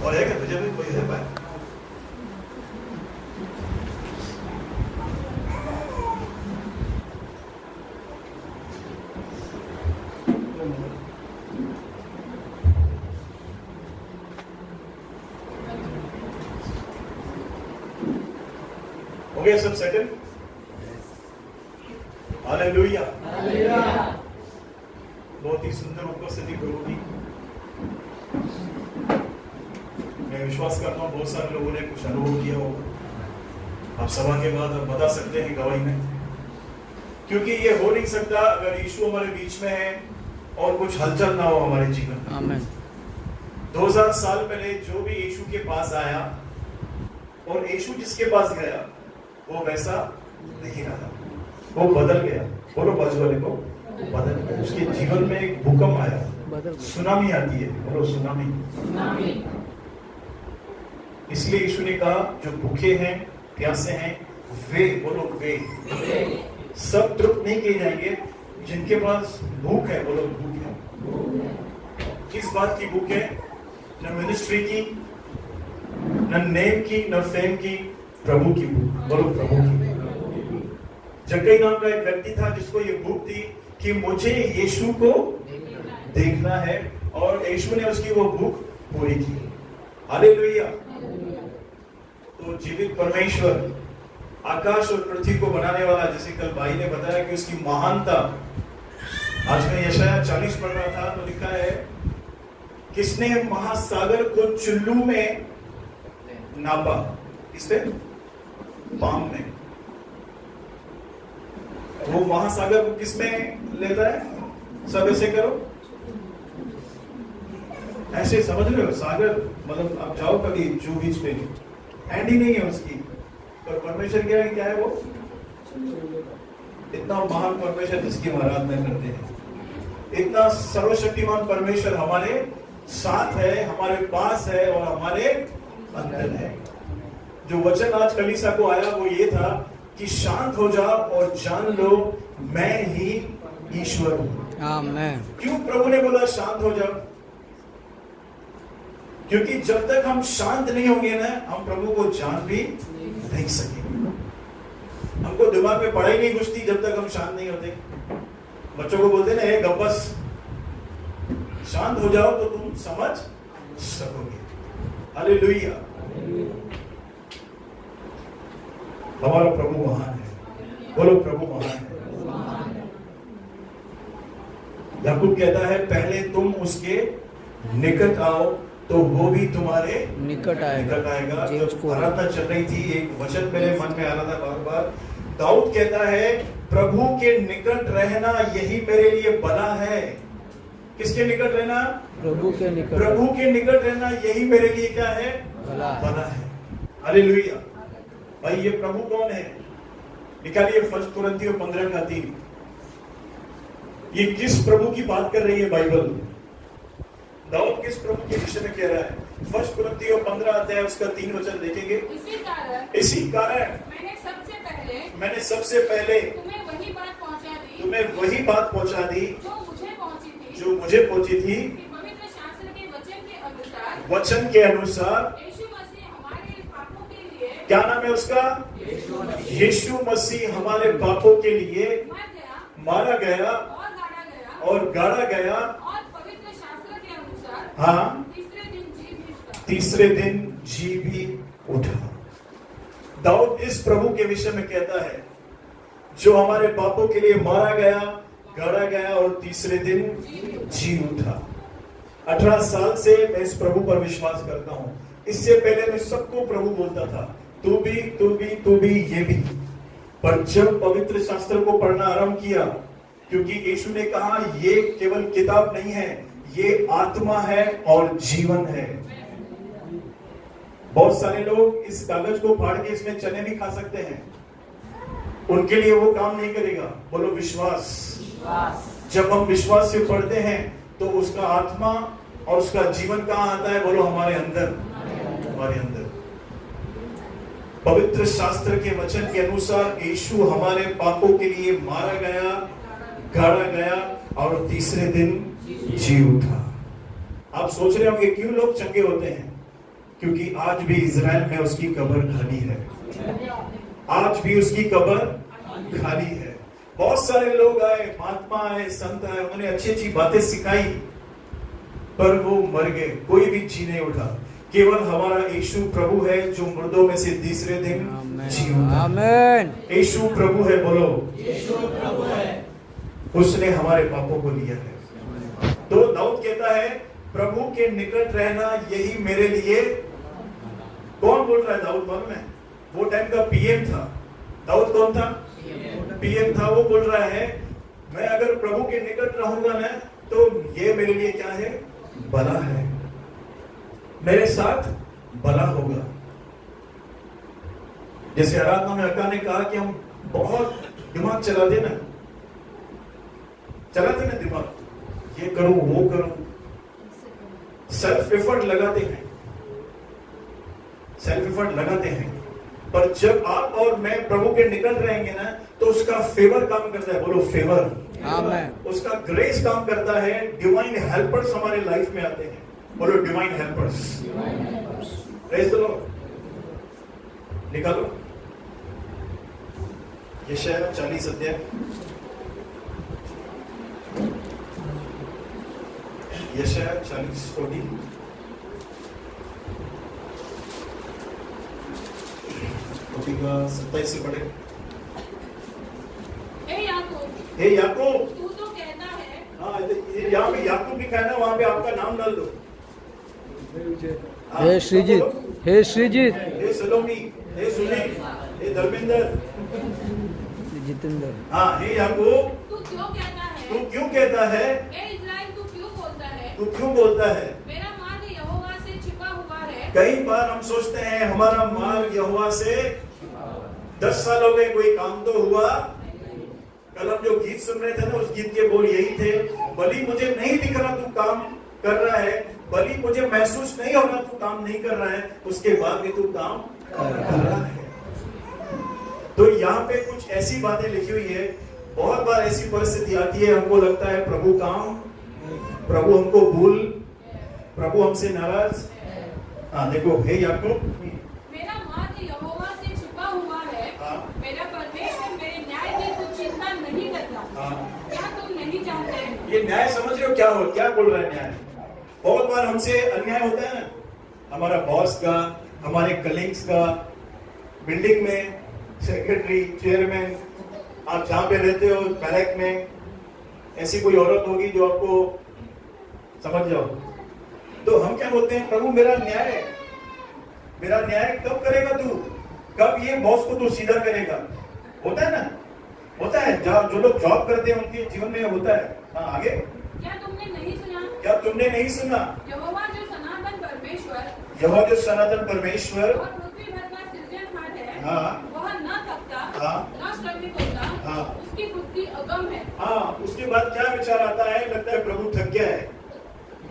और है क्या तुझे भी कोई है भाई? हो गया सब सेटल? हालेलुया। बहुत ही सुंदर उपस्थिति प्रभु की। मैं विश्वास करता हूँ बहुत सारे लोगों ने कुछ अनुभव किया होगा। आप सभा के बाद आप बता सकते हैं गवाही में, क्योंकि ये हो नहीं सकता अगर यीशु हमारे बीच में है और कुछ हलचल ना हो हमारे जीवन में। आमीन। 2000 साल पहले जो भी यीशु के पास आया और यीशु जिसके पास गया वो वैसा नहीं रहा, वो बदल गया। बोलो बाजू वाले को, बदल गया। उसके जीवन में एक भूकंप आया, सुनामी आती है। बोलो सुनामी। इसलिए यीशु ने कहा जो भूखे हैं प्यासे हैं वे, बोलो वे सब तृप्त नहीं किए जाएंगे। जिनके पास भूख है, बोलो भूख है। किस बात की भूख है? न मिनिस्ट्री की, न नेम की, न फेम की, प्रभु की भूख। बोलो प्रभु की। जक्कई नाम का एक व्यक्ति था जिसको ये भूख थी कि मुझे यीशु को देखना है, और यीशु ने उसकी वो भूख पूरी की। हालेलुया। तो जीवित परमेश्वर आकाश और पृथ्वी को बनाने वाला, जैसे कल भाई ने बताया कि उसकी महानता, आज मैं यशाया 40 पढ़ रहा था तो लिखा है किसने महासागर को चुल्लू में नापा? किसने? पाम में। वो महासागर को किसमें लेता है? सब ऐसे करो, ऐसे समझ रहे हो? सागर मतलब आप जाओ कभी जू बीच पे, हैंड ही नहीं है उसकी, पर परमेश्वर क्या है वो? इतना महान परमेश्वर जिसकी हम आराधना करते हैं, इतना सर्वशक्तिमान परमेश्वर हमारे साथ है, हमारे पास है और हमारे अंदर है। जो वचन आज कलीसिया को आया वो ये था कि शांत हो जाओ और जान लो मैं ही ईश्वर हूं। आमीन। क्यों प्रभु ने बोला शांत हो जाओ? क्योंकि जब तक हम शांत नहीं होंगे ना, हम प्रभु को जान भी नहीं सकेंगे। हमको दिमाग में पढ़ाई नहीं घुसती जब तक हम शांत नहीं होते। बच्चों को बोलते ना, हे गब्बस शांत हो जाओ तो तुम समझ सकोगे। हालेलुया। हमारा प्रभु महान है। बोलो प्रभु महान है। याकूब कहता है पहले तुम उसके निकट आओ तो वो भी तुम्हारे निकट आएगा। जब आराधना चल रही थी एक वचन मेरे मन में आ रहा था बार बार। दाऊद कहता है प्रभु के निकट रहना यही मेरे लिए बना है। किसके निकट रहना? प्रभु के निकट। प्रभु के निकट रहना यही मेरे लिए क्या है? बना है। हालेलुया। भाई ये प्रभु कौन है? निकालिए फर्स्ट कुरिन्थियों 15:3। ये किस प्रभु की बात कर रही है बाइबल? दाऊद किस प्रभु के विषय में कह रहा है? फर्स्ट कुरिन्थियों 15 अध्याय उसका 3 वचन देखेंगे। इसी कारण मैंने सबसे पहले तुम्हें वही बात पहुंचा दी जो मुझे पहुंची थी पवित्र शास्त्र के वचन के अनुसार क्या नाम है उसका? यीशु मसीह हमारे पापों के लिए मारा गया और गाड़ा गया और पवित्र शास्त्र के अनुसार हाँ तीसरे दिन जी भी उठा। दाऊद इस प्रभु के विषय में कहता है जो हमारे पापों के लिए मारा गया, गाड़ा गया और तीसरे दिन जी उठा। 18 साल से मैं इस प्रभु पर विश्वास करता हूं। इससे पहले मैं सबको प्रभु बोलता था, तू भी ये भी। पर जब पवित्र शास्त्र को पढ़ना आरंभ किया, क्योंकि यीशु ने कहा ये केवल किताब नहीं है, ये आत्मा है और जीवन है। बहुत सारे लोग इस कागज को फाड़ के इसमें चने भी खा सकते हैं, उनके लिए वो काम नहीं करेगा। बोलो विश्वास। जब हम विश्वास से पढ़ते हैं तो उसका आत्मा और उसका जीवन कहां आता है? बोलो हमारे अंदर। हमारे अंदर पवित्र शास्त्र के वचन के अनुसार यीशु हमारे पापों के लिए मारा गया, गाड़ा गया और तीसरे दिन जी उठा। आप सोच रहे होंगे क्यों लोग चंगे होते हैं? क्योंकि आज भी इजराइल में उसकी कब्र खाली है। आज भी उसकी कब्र खाली है। बहुत सारे लोग आए, महात्मा आए, संत आए, उन्होंने अच्छी अच्छी बातें सिखाई, पर वो मर गए, कोई भी जी नहीं उठा। केवल हमारा यीशु प्रभु है जो मुर्दों में से तीसरे दिन जी उठा। आमेन। यीशु प्रभु है, बोलो यीशु प्रभु है। उसने हमारे पापों को लिया है। तो दाऊद कहता है प्रभु के निकट रहना यही मेरे लिए। कौन बोल रहा है? दाऊद मालूम है? वो टाइम का पीएम था। दाऊद कौन था? पीएम था। वो बोल रहा है मैं अगर प्रभु के निकट रहूंगा ना तो ये मेरे लिए क्या है? भला है, मेरे साथ भला होगा। जैसे आराधना में अक्का ने कहा कि हम बहुत दिमाग चलाते ना दिमाग, ये करूं वो करूं, सेल्फ एफर्ट लगाते हैं। पर जब आप और मैं प्रभु के निकट रहेंगे ना तो उसका फेवर काम करता है। बोलो फेवर। आमेन। उसका ग्रेस काम करता है। डिवाइन हेल्पर्स हमारे लाइफ में आते हैं। बोलो divine helpers. Praise the Lord. निकालो यशायाह 40 अध्याय। यशायाह 40:40। का 27 से पढ़े। हे याकूब, तू तो कहता है। हाँ, यहाँ पे याकूब लिखा है ना, वहाँ पे आपका नाम डाल दो। हे श्रीजीत, हे श्रीजीत, हे सलोमी, हे सुनी, हे धर्मेंद्र, जितेंद्र। हाँ, हे याकूब तू क्यों कहता है? तू क्यों कहता है? हे इज़राइल तू क्यों बोलता है? तू क्यों बोलता है? मेरा मार्ग यहोवा से छिपा हुआ है। कई बार हम सोचते हैं हमारा मार्ग यहोवा से 10 साल हो गए, कोई काम तो हुआ। कल हम जो गीत सुन रहे थे ना, उस गीत के बोल यही थे, भली मुझे नहीं दिख रहा तू काम कर रहा है, भली मुझे महसूस नहीं हो रहा तू काम नहीं कर रहा है, उसके बाद भी तू काम कर रहा है। तो यहाँ पे कुछ ऐसी बातें लिखी हुई है। बहुत बार ऐसी परिस्थिति आती है, हमको लगता है प्रभु हमको भूल, प्रभु हमसे नाराज। हाँ देखो, हे याकूब, मेरा मार्ग यहोवा से छिपा हुआ है। हाँ। मेरा परमेश्वर मेरे न्याय की कुछ चिंता नहीं करता। हाँ। क्या तुम नहीं जानते? ये न्याय समझ रहे हो क्या बोल रहा है न्याय? बहुत बार हमसे अन्याय होता है ना, हमारा बॉस का, हमारे कलीग्स का, बिल्डिंग में सेक्रेटरी, चेयरमैन, आप जहां पे रहते हो बैरक में ऐसी कोई औरत होगी जो आपको समझ जाओ, तो हम क्या बोलते हैं? प्रभु मेरा न्याय कब करेगा तू? कब ये बॉस को तू सीधा करेगा? होता है ना, होता है। जो लोग जॉब करते हैं उनके जीवन में होता है। हाँ, आगे। क्या तुमने नहीं सुना? यहोवा जो सनातन परमेश्वर और पृथ्वी भर का सृजनहार है, हाँ, वह न थकता, हाँ, न श्रमिक होता, हाँ, उसकी बुद्धि अगम है। हाँ, उसके बाद क्या विचार आता है? लगता है प्रभु थक गया है।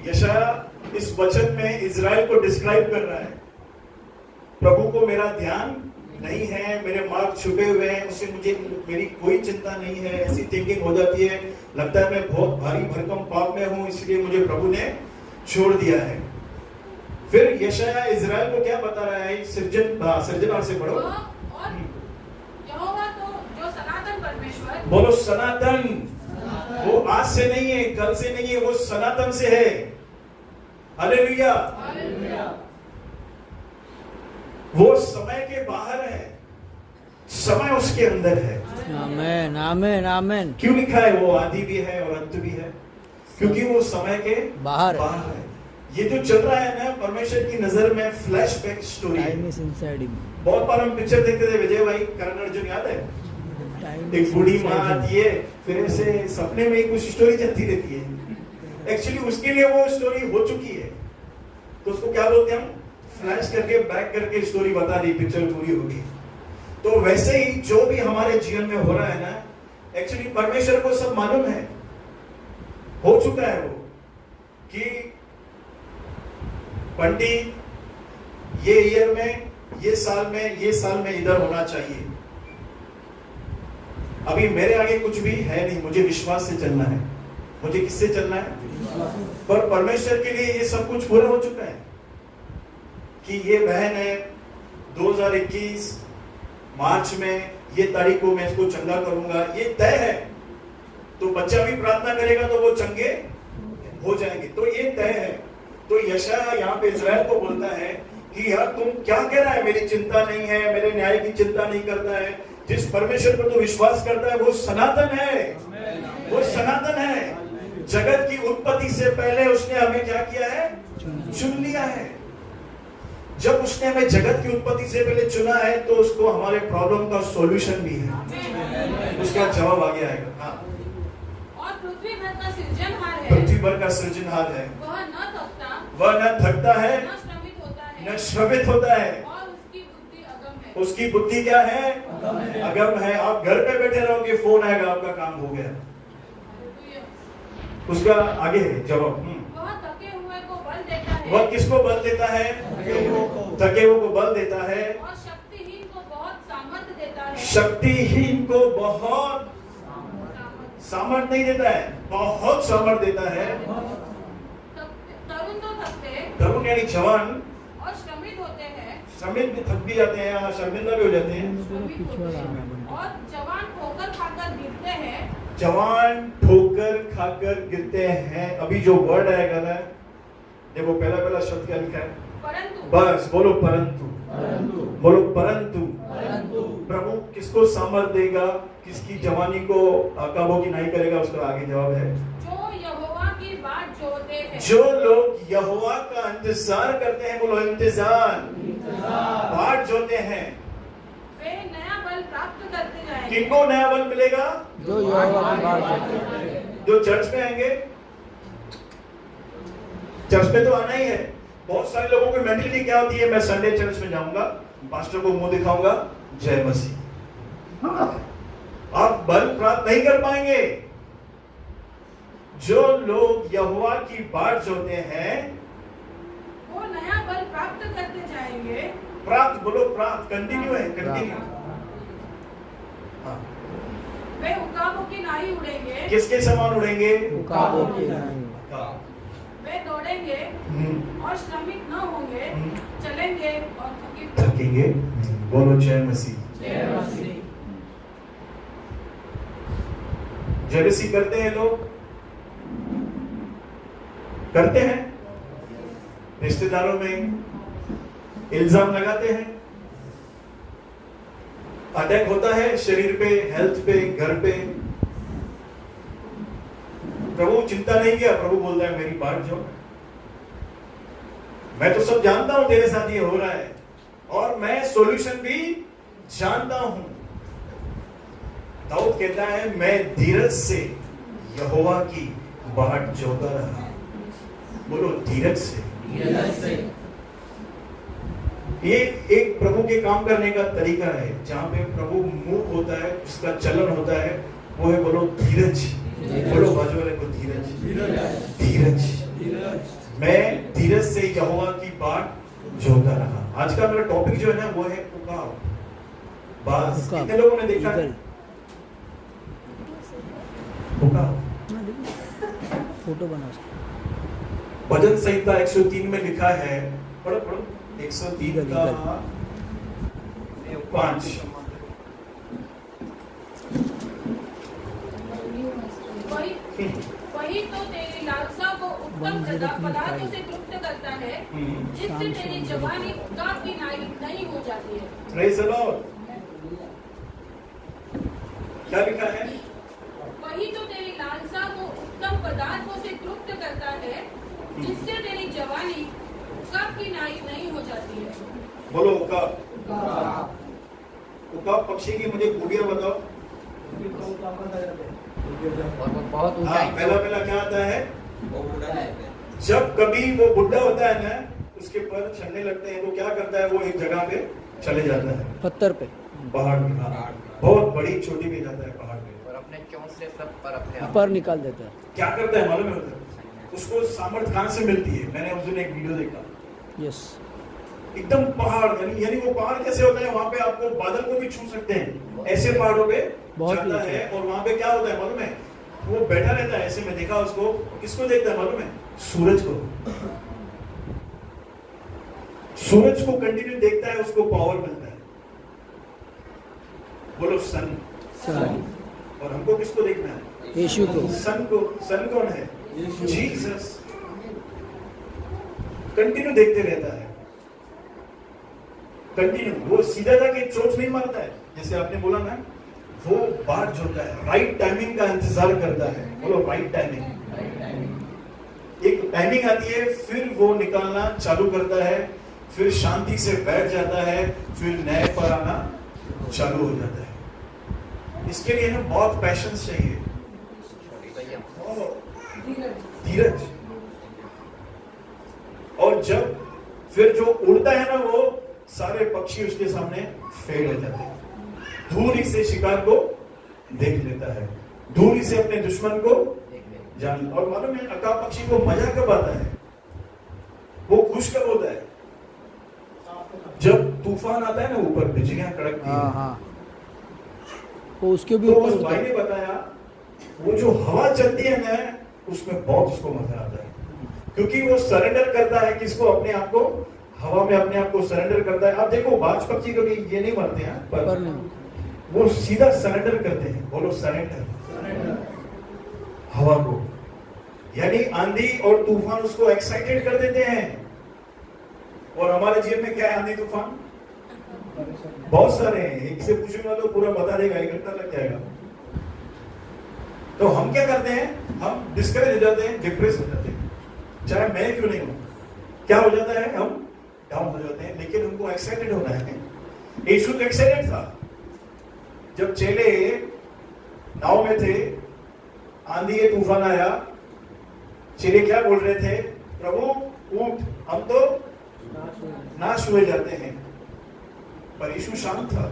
यशायाह इस वचन में इजराइल को डिस्क्राइब कर रहा है, प्रभु को मेरा ध्यान नहीं है, मेरे मार्ग छुपे हुए हैं, उससे मेरी कोई चिंता नहीं है। ऐसी थिंकिंग हो जाती है, लगता है मैं बहुत भारी भरकम पाप में हूं, इसलिए मुझे प्रभु ने छोड़ दिया है। फिर यशायाह इजराइल को क्या बता रहा है? सृजनहार से पढ़ो। और यहोवा तो जो सनातन परमेश्वर, बोलो सनातन। वो आज से नहीं है, कल से नहीं है, वो सनातन से है। हालेलुया। वो समय के बाहर है, समय उसके अंदर है। आमेन, आमेन, आमेन। क्यों लिखा है? वो आदि भी है और अंत भी है, क्योंकि वो समय के बाहर है। ये जो चल रहा है ना, परमेश्वर की नजर में flashback story. Time is inside him. बहुत बार हम पिक्चर देखते थे, विजय भाई, करण अर्जुन, याद है? एक बूढ़ी माँ आती है, फिर ऐसे सपने में कुछ स्टोरी चलती रहती है। एक्चुअली उसके लिए वो स्टोरी हो चुकी है, तो उसको क्या बोलते हैं हम? फ्लैश करके, बैक करके स्टोरी बता दी, पिक्चर पूरी होगी। तो वैसे ही जो भी हमारे जीवन में हो रहा है ना, एक्चुअली परमेश्वर को सब मालूम है, हो चुका है वो, कि बंटी ये ईयर में, ये साल में इधर होना चाहिए। अभी मेरे आगे कुछ भी है नहीं, मुझे विश्वास से चलना है। मुझे किससे चलना है? पर परमेश्वर के लिए ये सब कुछ पूरा हो चुका है, कि ये बहन है 2021 मार्च में ये तारीख को मैं इसको चंगा करूंगा, ये तय है, तो बच्चा भी प्रार्थना करेगा तो वो चंगे हो जाएंगे, तो ये तय है। तो यशायाह यहाँ पे इस्राएल को बोलता है कि यार तुम क्या कह रहा है, मेरी चिंता नहीं है, मेरे न्याय की चिंता नहीं करता है। जिस परमेश्वर पर तू विश्वास करता है वो सनातन है, वो सनातन है। जगत की उत्पत्ति से पहले उसने हमें क्या किया है, चुन लिया है। जब उसने हमें जगत की उत्पत्ति से पहले चुना है तो उसको हमारे प्रॉब्लम का सॉल्यूशन भी है, उसका जवाब आगे आएगा। हाँ, और पृथ्वी भर का सृजनहार है, पृथ्वी भर का सृजनहार है, वह न थकता, वह न थकता है, न श्रमित होता है, न श्रमित होता है, और उसकी बुद्धि अगम है। उसकी बुद्धि क्या है, अगम है। आप घर पे बैठे रहोगे, फोन आएगा, आपका काम हो गया। उसका आगे है जवाब। वह थके हुए को बल देता है, वह किसको बल देता है, थके हुए को बल देता है, और शक्तिहीन को बहुत सामर्थ्य देता है। शक्तिहीन को बहुत सामर्थ नहीं देता है, बहुत सामर्थ देता है। तरुण तो थकते तरुण यानी जवान, और श्रमित होते हैं, श्रमित भी थक भी जाते हैं, यहाँ शर्मिंदा भी हो जाते हैं। और जवान ठोकर खाकर गिरते हैं, जवान ठोकर खाकर गिरते हैं। अभी जो वर्ड आएगा ना, देखो पहला शब्द क्या लिखा है, परंतु, बस बोलो परंतु, बोलो परंतु। परंतु प्रभु किसको सामर्थ देगा, किसकी जवानी को काबू की नहीं करेगा, उसका आगे जवाब है जो यहोवा की बाट जोते हैं, जो लोग यहोवा का इंतजार करते हैं। बोलो इंतजार, बाट जोते हैं। वे नया बल प्राप्त करते जाएंगे। किनको नया बल मिलेगा, जो यहोवा की बात करते हैं। जो चर्च में आएंगे। चर्च में तो आना ही है। बहुत सारे लोगों की मेंटालिटी क्या होती है, मैं संडे चर्च में जाऊंगा, पास्टर को मुंह दिखाऊंगा, जय मसीह। आप बल प्राप्त नहीं कर पाएंगे। जो लोग यहोवा की बाट जोते हैं वो नया बल प्राप्त करते जाएंगे। प्राप्त, बोलो प्राप्त, कंटिन्यू है, कंटिन्यू। हाँ। वे उकाबों की नाई उड़ेंगे, किसके समान उड़ेंगे, उकाबों की नहीं। हाँ। वे दौड़ेंगे और श्रमिक न होंगे, चलेंगे और थकेंगे। बोलो जय मसीह। जेलसी करते हैं लोग, करते हैं, रिश्तेदारों में इल्जाम लगाते हैं, अटैक होता है शरीर पे, हेल्थ पे, घर पे। प्रभु चिंता नहीं किया, प्रभु बोलता है मेरी बात जो, मैं तो सब जानता हूं तेरे साथ ये हो रहा है, और मैं सॉल्यूशन भी जानता हूं। दाऊद कहता है मैं धीरज से यहोवा की बाट जोता रहा। बोलो धीरज से। ये एक प्रभु के काम करने का तरीका है, जहां पे प्रभु मूव होता है, उसका चलन होता है, वो है बोलो धीरज। बोलो बाजू वाले को धीरज, धीरज। मैं धीरज से यहोवा की बाट जोता रहा। आज का मेरा टॉपिक जो है ना, वो है पुकार। बस कितने लोगों ने देखा है पुकार? फोटो बना। भजन संहिता 103 में लिखा है, पढ़ो 103 का 5। वही तो तेरी लालसा को उत्तम पदार्थों से तृप्त करता है, जिससे तेरी जवानी उकाब की नाई नहीं हो जाती है। Praise the Lord. क्या लिखा है? वही तो तेरी लालसा को उत्तम पदार्थों से तृप्त करता है, जिससे तेरी जवानी उकाब की नाई नहीं हो जाती है। बोलो उकाब। उकाब पक्षी की मुझे खूबियां बताओ। बहुत पहला क्या आता है, वो बूढ़ा है। जब कभी वो बुढ़ा होता है ना, उसके पर चढ़ने लगते हैं, वो क्या करता है, वो एक जगह पे चले जाता है, पत्थर पे, पहाड़ पे, बहुत बड़ी चोटी पे जाता है पहाड़ पे, और अपने चोंच से सब पर अपने आप ऊपर निकाल देता है। क्या करता है मालूम है? उसको सामर्थ कहां से मिलती है? मैंने उस दिन एक वीडियो देखा, यस, एकदम पहाड़, यानी वो पहाड़ कैसे होता है, वहां पे आपको बादल को भी छू सकते हैं, ऐसे पहाड़ों पे जाता है। और वहां पे क्या होता है मालूम है, वो बैठा रहता है ऐसे, में देखा उसको, किसको देखता है मालूम है? सूरज को। सूरज को कंटिन्यू देखता है उसको पावर मिलता है। बोलो सन। सन। और हमको किसको देखना है? यीशु को। सन को। सन कौन है? जीसस। कंटिन्यू देखते रहता है, कंटिन्यू। वो सीधा जाके चोट नहीं मारता है, जैसे आपने बोला ना, वो बात जोड़ता है, राइट टाइमिंग का इंतजार करता है। बोलो राइट टाइमिंग। एक टाइमिंग आती है, फिर वो निकालना चालू करता है, फिर शांति से बैठ जाता है, फिर नए पर आना चालू हो जाता है। इसके लिए ना बहुत पैशंस चाहिए, धीरज। और जब फिर जो उड़ता है ना, वो सारे पक्षी उसके सामने फेल हो जाते हैं। दूर से शिकार को देख लेता है, दूर से अपने दुश्मन को जान। और मालूम है अका पक्षी को मजा कब आता है? वो खुश कब होता है? जब तूफान आता है ना, ऊपर बिजलियां कड़कती है। हाँ। वो उसके भी तो ऊपर उस भाई ने बताया, वो जो हवा चलती है ना, उसमें बहुत उसको मजा आता है, क्योंकि वो सरेंडर करता है किसको? अपने आप को। हवा में अपने आप को सरेंडर करता है। आप देखो बाज पक्षी कभी ये नहीं मरते हैं, पर नहीं। वो सीधा सरेंडर करते हैं। बोलो सरेंडर। हवा को, यानी आंधी और तूफान उसको एक्साइटेड कर देते हैं। और हमारे जीवन में क्या है? आंधी तूफान बहुत सारे हैं, एक से पूछूंगा तो पूरा बता देगा, 1 घंटा लग जाएगा। तो हम क्या करते हैं? हम डिस्करेज हो जाते हैं, डिप्रेस हो जाते हैं, चाहे मैं क्यों नहीं हूं। क्या हो जाता है? हम डाउन हो जाते हैं। लेकिन हमको एक्साइटेड होना है। यीशु तो एक्साइटेड था। जब चेले नाव में थे, आंधी तूफान आया, चेले क्या बोल रहे थे? प्रभु उठ, हम तो नाश हुए जाते हैं। पर यीशु शांत था।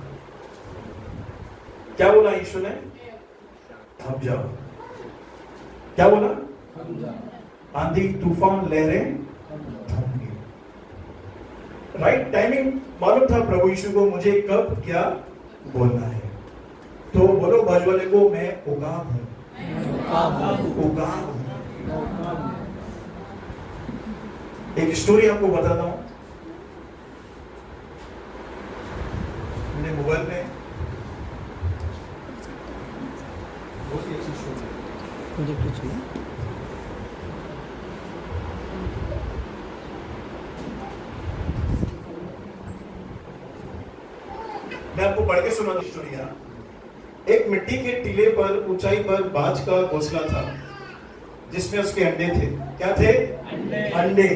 क्या बोला यीशु ने? थम जाओ। क्या बोला? आंधी तूफान लहरें थम गई। राइट टाइमिंग मालूम था प्रभु यीशु को, मुझे कब क्या बोलना है। तो बोलो बाजू वाले को, मैं उगाम हूं। उगाम हूं। एक स्टोरी आपको बताता हूं। मैंने मोबाइल में बहुत ही अच्छी स्टोरी, मुझे कुछ नहीं। मैं आपको पढ़ के सुना दूं स्टोरी। यहाँ एक मिट्टी के टीले पर ऊंचाई पर बाज का घोंसला था, जिसमें उसके अंडे थे। क्या थे? अंडे।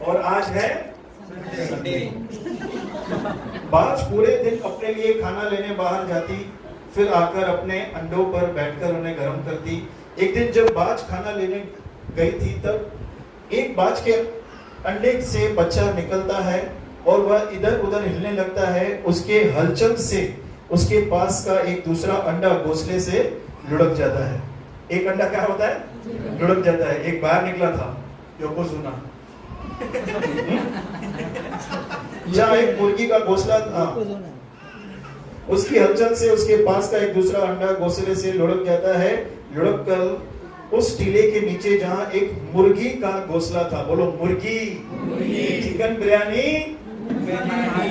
और आज है संडे। बाज पूरे दिन अपने लिए खाना लेने बाहर जाती, फिर आकर अपने अंडों पर बैठकर उन्हें गर्म करती। एक दिन जब बाज खाना लेने गई थी, तब एक बाज के अंडे से बच्चा निकलता है और वह इधर उधर हिलने लगता है। उसके हलचल से उसके पास का एक दूसरा अंडा घोंसले से लुढ़क जाता है। एक अंडा क्या होता है? लुढ़क जाता है। एक बाहर निकला था, योकोजुना, जहाँ एक मुर्गी का घोंसला था। उसकी हलचल से उसके पास का एक दूसरा अंडा घोंसले से लुढ़क जाता है। लुढ़क कर उस टीले के नीचे जहाँ एक मुर्गी का घोंसला था। बोलो मुर्गी। चिकन बिरयानी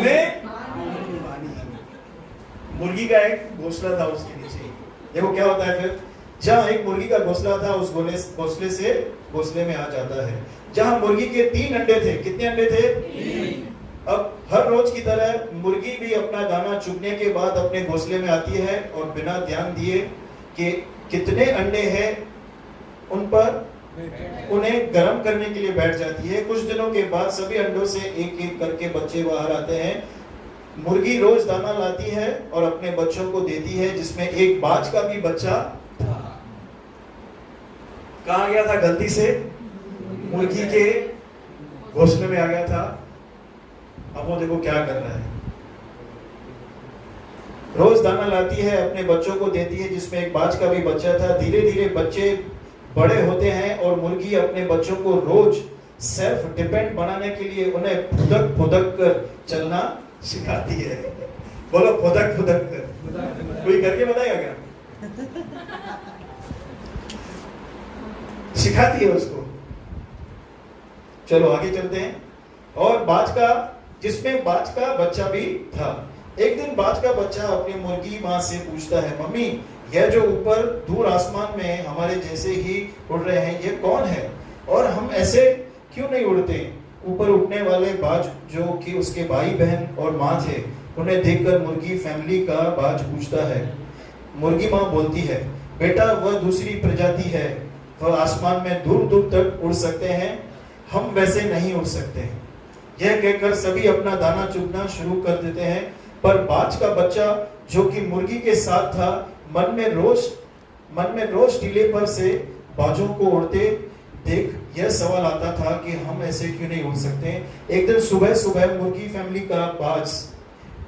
में मुर्गी का एक घोंसला था उसके नीचे। देखो क्या होता है फिर, जहाँ एक मुर्गी का घोंसला था, उस घोंसले से घोंसले में आ जाता है। जहाँ मुर्गी के 3 अंडे थे। कितने अंडे थे? 3। अब हर रोज की तरह मुर्गी भी अपना दाना चुगने के बाद अपने घोंसले में आती है और बिना ध्यान दिए कि कितने अंडे हैं उन पर उन्हें गर्म करने के लिए बैठ जाती है। कुछ दिनों के बाद सभी अंडों से एक एक करके बच्चे बाहर आते हैं। मुर्गी रोज दाना लाती है और अपने बच्चों को देती है, जिसमें एक बाज का भी बच्चा था। कहाँ गया था? गलती से मुर्गी के घोंसले में आ गया था। अब वो देखो क्या कर रहा है। रोज दाना लाती है, अपने बच्चों को देती है, जिसमें एक बाज का भी बच्चा था। धीरे धीरे बच्चे बड़े होते हैं और मुर्गी अपने बच्चों को रोज सेल्फ डिपेंड बनाने के लिए उन्हें फुदक फुदक कर चलना सिखाती है। बोलो फुदक फुदक कर। कोई करके बताएगा क्या? सिखाती है उसको। चलो आगे चलते हैं। और बाज का जिसमें बाज का बच्चा भी था। एक दिन बाज का बच्चा अपनी मुर्गी माँ से पूछता है, मम्मी यह जो ऊपर दूर आसमान में हमारे जैसे ही उड़ रहे हैं, ये कौन है और हम ऐसे क्यों नहीं उड़ते? ऊपर उड़ने वाले बाज जो कि उसके भाई बहन और माँ थे, उन्हें देखकर मुर्गी फैमिली का बाज पूछता है। मुर्गी माँ बोलती है, बेटा वह दूसरी प्रजाति है, वह आसमान में दूर दूर तक उड़ सकते हैं, हम वैसे नहीं उड़ सकते। यह कहकर सभी अपना दाना चुगना शुरू कर देते हैं, पर बाज का बच्चा जो कि मुर्गी के साथ था, मन में रोज टीले पर से बाजों को उड़ते देख यह सवाल आता था कि हम ऐसे क्यों नहीं उड़ सकते। एक दिन सुबह सुबह मुर्गी फैमिली का बाज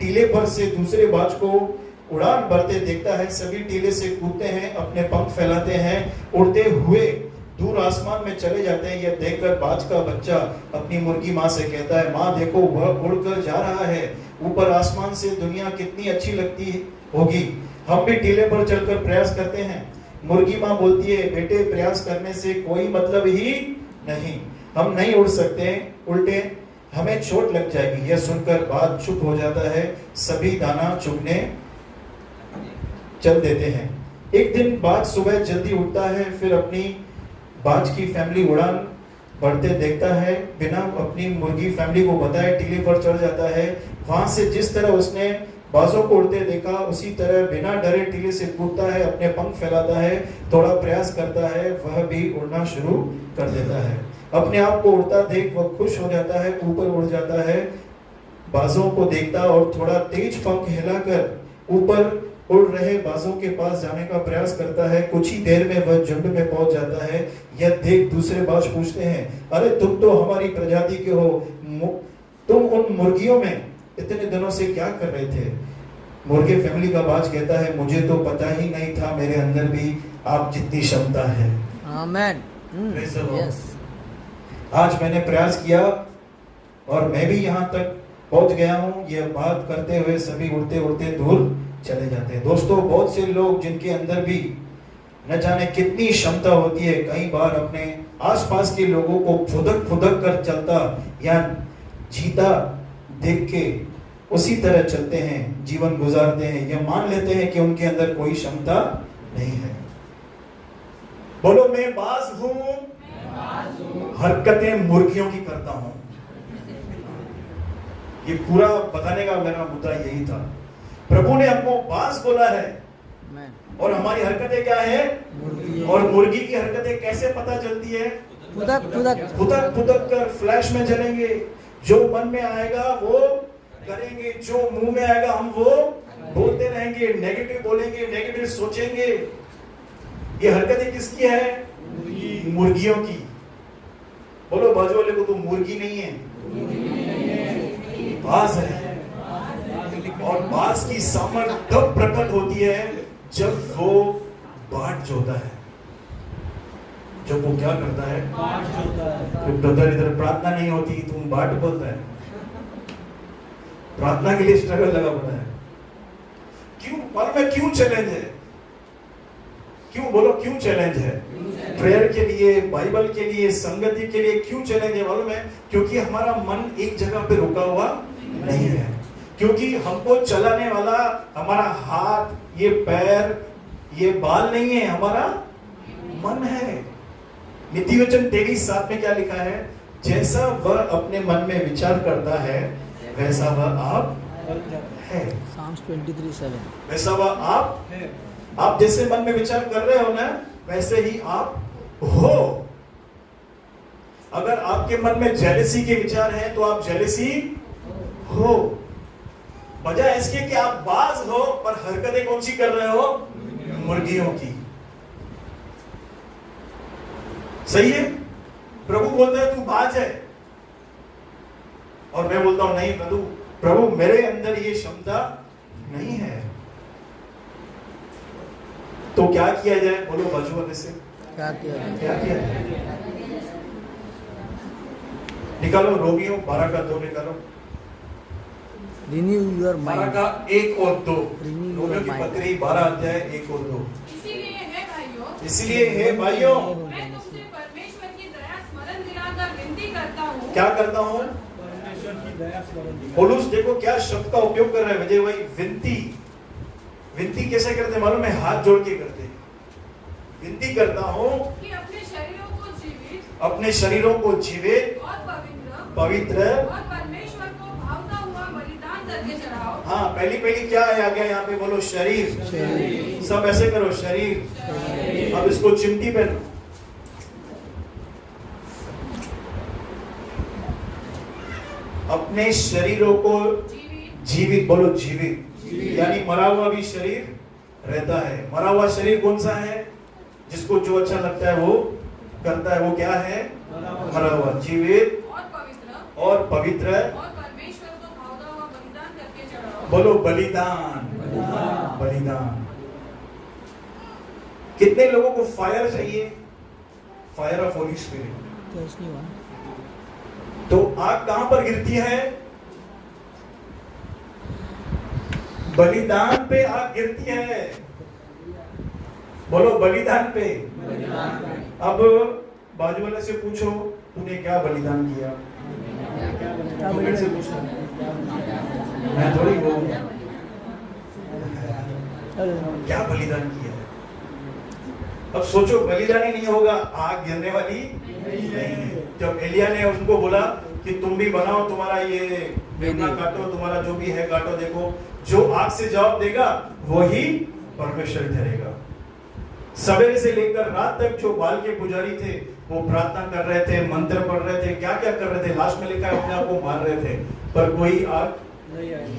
टीले पर से दूसरे बाज को उड़ान भरते देखता है। सभी टीले से कूदते हैं, अपने पंख फैलाते हैं, उड़ते हुए दूर आसमान में चले जाते हैं। यह देखकर बाज का बच्चा अपनी मुर्गी माँ से कहता है, माँ देखो वह उड़कर जा रहा है, ऊपर आसमान से दुनिया कितनी अच्छी लगती होगी, हम भी टीले पर चलकर प्रयास करते हैं। मुर्गी माँ बोलती है, बेटे प्रयास करने से कोई मतलब ही नहीं, हम नहीं उड़ सकते, उल्टे हमें चोट लग जाएगी। यह सुनकर बाज चुप हो जाता है, सभी दाना चुगने चल देते हैं। एक दिन बाज सुबह जल्दी उठता है, फिर अपनी बाज की फैमिली उड़ान बढ़ते देखता है, बिना अपनी मुर्गी फैमिली को बताए टीले पर चढ़ जाता है। वहां से जिस तरह उसने बाजों को उड़ते देखा, उसी तरह बिना डरे टीले से कूदता है, अपने पंख फैलाता है, थोड़ा प्रयास करता है, वह भी उड़ना शुरू कर देता है। अपने आप को उड़ता देख वह खुश हो जाता है, ऊपर उड़ जाता है, बाजों को देखता और थोड़ा तेज पंख हिलाकर ऊपर उड़ रहे बाजों के पास जाने का प्रयास करता है। कुछ ही देर में वह झुंड में पहुंच जाता है। यह देख दूसरे बाज पूछते हैं, अरे तुम तो हमारी प्रजाति के हो, तुम उन मुर्गियों में इतने दिनों से क्या कर रहे थे? मुर्गे फैमिली का बाज कहता है, मुझे तो पता ही नहीं था मेरे अंदर भी आप जितनी क्षमता है। आमेन। यस। आज मैंने प्रयास किया और मैं भी यहाँ तक पहुंच गया हूँ। यह बात करते हुए सभी उड़ते उड़ते दूर चले जाते हैं। दोस्तों, बहुत से लोग जिनके अंदर भी न जाने कितनी क्षमता होती है, कई बार अपने आसपास के लोगों को फुदक फुदक कर चलता या जीता देख के उसी तरह चलते हैं, जीवन गुजारते हैं, यह मान लेते हैं कि उनके अंदर कोई क्षमता नहीं है। बोलो, मैं बाज हूं, हरकतें मुर्गियों की करता हूं। ये पूरा बताने का मेरा मुद्दा यही था। प्रभु ने हमको बाज बोला है और हमारी हरकतें क्या है? और मुर्गी की हरकतें कैसे पता चलती है? फुदक फुदक कर फ्लैश में चलेंगे, जो मन में आएगा वो करेंगे, जो मुंह में आएगा हम वो बोलते रहेंगे, नेगेटिव बोलेंगे, नेगेटिव सोचेंगे। ये हरकतें किसकी है? मुर्गियों की। बोलो बाजू वाले को, तो मुर्गी नहीं है, बाज है। और बाज की सामर्थ तब प्रकट होती है जब वो बाट जोता है। जब वो क्या करता है? तो ब्रदर, इधर प्रार्थना नहीं होती, तुम बाट बोलता है। प्रार्थना के लिए स्ट्रगल लगा पड़ा है। क्यों? मालूम है क्यों चैलेंज है? क्यों? बोलो, क्यों चैलेंज है? प्रेयर के लिए, बाइबल के लिए, संगति के लिए क्यों चैलेंज है? मालूम है, क्योंकि हमारा मन एक जगह पे रुका हुआ नहीं है। क्योंकि हमको चलाने वाला हमारा हाथ, ये पैर, ये बाल नहीं है, हमारा मन है। नीति वचन 23:7 में क्या लिखा है? जैसा वह अपने मन में विचार करता है वैसा वह आप है। Psalms 23:7। वैसा वह आप है। आप जैसे मन में विचार कर रहे हो ना, वैसे ही आप हो। अगर आपके मन में जेलसी के विचार हैं तो आप जेलसी हो। बजाय इसके कि आप बाज हो, पर हरकतें कौन सी कर रहे हो? मुर्गियों की। सही है? प्रभु बोलता है तू बाज है, और मैं बोलता हूं नहीं प्रभु मेरे अंदर ये क्षमता नहीं है। तो क्या किया जाए? बोलो बाजू वाले से, क्या किया जाए? क्या किया जाए? निकालो रोमियो 12:2 निकालो। Renew your 12 mind। का 1 और 2। Renew your रोमियो की mind। पत्री 12 अध्याय 1 और 2। इसीलिए हे भाइयों, मैं तुमसे परमेश्वर की दया स्मरण दिलाकर विनती करता हूँ। क्या करता हूँ? परमेश्वर की पौलुस देखो क्या शब्द का उपयोग कर रहे हैं विजय भाई, विनती। विनती कैसे करते हैं मालूम है? हाथ जोड़ के करते हैं। विनती करता हूँ कि अपने शरीरों को जीवित अपने शरीरों को जीवित और पवित्र और परमेश्वर को भावता हुआ बलिदान करके चढ़ाओ। हाँ, पहली क्या है आ गया यहाँ पे? बोलो शरीर। सब ऐसे करो, शरीर। अब इसको चिमटी पहनो। अपने शरीरों को जीवित, बोलो जीवित, यानी मरा हुआ भी शरीर रहता है। मरा हुआ शरीर कौन सा है? जिसको जो अच्छा लगता है वो करता है, वो क्या है? मरा हुआ। जीवित और पवित्र और परमेश्वर को भावता हुआ बलिदान करके चढ़ाओ। बोलो बलिदान। बलिदान। कितने लोगों को फायर चाहिए? Fire of Holi spirit. तो आग कहां पर गिरती है? बलिदान पे आग गिरती है। बोलो बलिदान पे। अब बाजू वाले से पूछो, तूने क्या बलिदान किया? तो मेरे से पूछो, मैं थोड़ी बोलूंगा क्या बलिदान किया। अब सोचो, बलिदान ही नहीं होगा, आग गिरने वाली नहीं है। जब एलिया ने उनको बोला कि तुम भी बनाओ, तुम्हारा ये मेमना काटो, तुम्हारा जो भी है काटो, देखो जो आग से जवाब देगा वही परमेश्वर ठहरेगा। सवेरे से लेकर रात तक जो बाल के पुजारी थे वो प्रार्थना कर रहे थे, मंत्र पढ़ रहे थे, क्या क्या कर रहे थे। लास्ट में लिखा है अपने आप को मार रहे थे, पर कोई आग नहीं आई।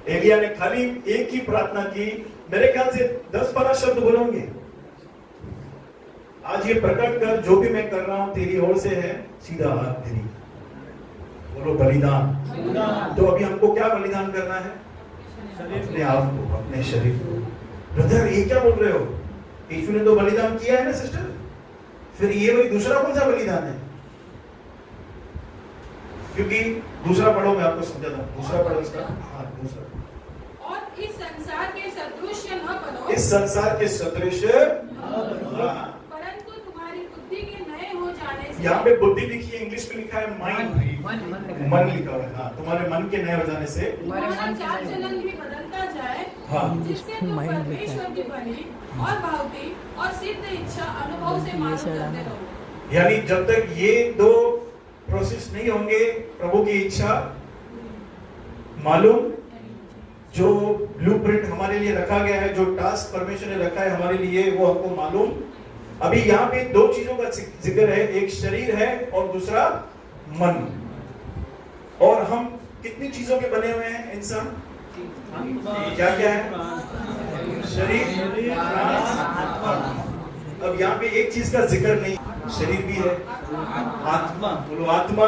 एलिया ने खाली एक ही प्रार्थना की, मेरे ख्याल से 10-12 शब्द बोलोगे, आज ये प्रकट कर जो भी मैं कर रहा हूं तेरी ओर से है, सीधा हाथ तेरी। बोलो बलिदान। तो अभी हमको क्या बलिदान करना है? अपने आप को, अपने शरीर को। ब्रदर ये क्या बोल रहे हो? यीशु ने तो बलिदान किया है ना सिस्टर, फिर ये वही दूसरा कौन सा बलिदान है? क्योंकि दूसरा पढ़ो, मैं आपको समझाता हूं। दूसरा पढ़ो इसका। हाँ, दूसरा। और इस संसार के सदृश न बनो। इस संसार के सदृश परंतु तुम्हारी बुद्धि के नए हो जाने से। यहाँ पे बुद्धि लिखी है, इंग्लिश में लिखा है माइंड। मन लिखा हुआ है। हाँ, तुम्हारे मन के नए हो जाने से तुम्हारा चाल चलन भी बदलता जाए। हाँ, जिससे तुम परमेश्वर की भली और भावती और सिद्ध इच्छा अनुभव से मालूम करते रहो। यानी जब तक ये दो प्रोसेस नहीं होंगे, प्रभु की इच्छा मालूम, जो ब्लूप्रिंट हमारे लिए रखा गया है, जो टास्क परमेश्वर ने रखा है हमारे लिए, वो हमको मालूम। अभी यहाँ पे दो चीजों का जिक्र है, एक शरीर है और दूसरा मन। और हम कितनी चीजों के बने हुए हैं इंसान? क्या क्या है? शरीर, आत्मा। अब यहाँ पे एक चीज का जिक्र नहीं, शरीर भी है, आत्मा। बोलो आत्मा।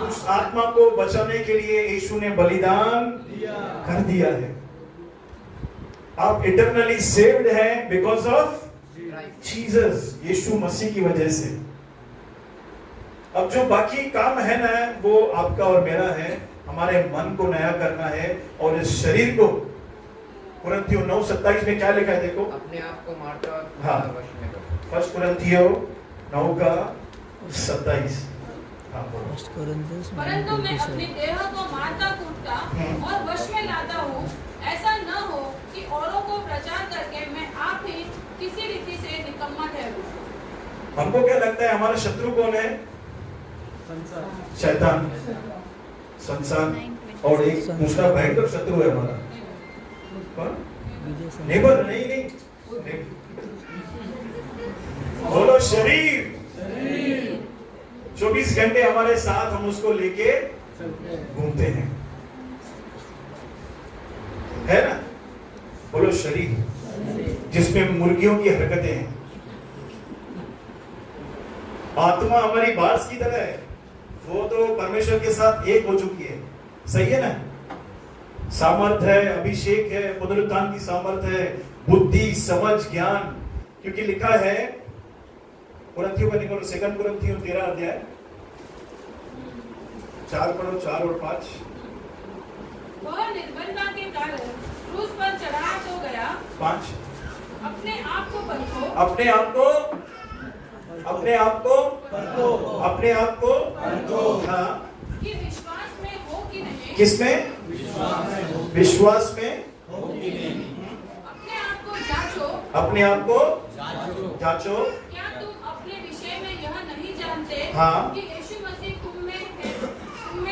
उस आत्मा को बचाने के लिए यीशु ने बलिदान कर दिया है। आप इटरनली सेव्ड हैं बिकॉज ऑफ जीसस, यीशु मसीह की वजह से। अब जो बाकी काम है ना, वो आपका और मेरा है। हमारे मन को नया करना है और इस शरीर को, कुरिन्थियों 9:27 में क्या लिखा है देखो, अपने आप को मारता और हाँ, वश में करो। 1 कुरिन्थियों 9:27। परंतु मैं अपने देह को मारता कूटता और वश में लाता हूँ, ऐसा न हो कि औरों को प्रचार करके मैं आप ही किसी रीति से निकम्मा ठहरूं। हमको क्या लगता है हमारा शत्रु कौन है? शैतान, संसार, और एक दूसरा भयंकर शत्रु है हमारा कौन? नेबर। नहीं, बोलो शरीर। 24 घंटे हमारे साथ, हम उसको लेके घूमते हैं, है ना? बोलो शरीर, जिसमें मुर्गियों की हरकतें हैं। आत्मा हमारी बार्स की तरह है, वो तो परमेश्वर के साथ एक हो चुकी है, सही है ना? सामर्थ्य है, अभिषेक है, पुनरुत्थान की सामर्थ्य है, बुद्धि, समझ, ज्ञान। क्योंकि लिखा है, कुरिन्थियों का निकलो, 2 कुरिन्थियों 13 अध्याय 4 पढ़ो, 4 और 5। वह निर्बलता के कारण क्रूस पर चढ़ाया तो गया। 5। अपने आप को परखो। अपने आप को, अपने आप को, अपने आप को, हाँ, कि किसमें? विश्वास में। अपने आप को जांचो। अपने आप को जांचो। क्या तुम अपने विषय में यह नहीं जानते हाँ। कि यीशु मसीह तुम में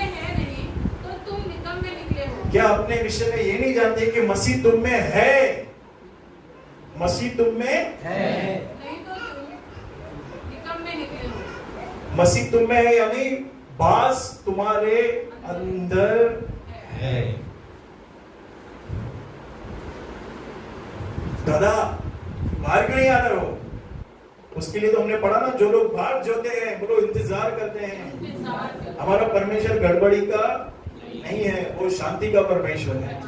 है नहीं तो तुम निकम्मे निकले हो। क्या अपने विषय में ये नहीं जानते कि मसीह तुम में है? मसीह तुम में नहीं तो तुम निकम्मे निकले हो। मसीह तुम में है यानी बास तुम्हारे अंदर है। दादा बाहर क्यों नहीं आ रहे हो? उसके लिए तो हमने पढ़ा ना, जो लोग बाहर जोते हैं वो लोग इंतजार करते हैं। हमारा परमेश्वर गड़बड़ी का नहीं है, वो शांति का परमेश्वर है।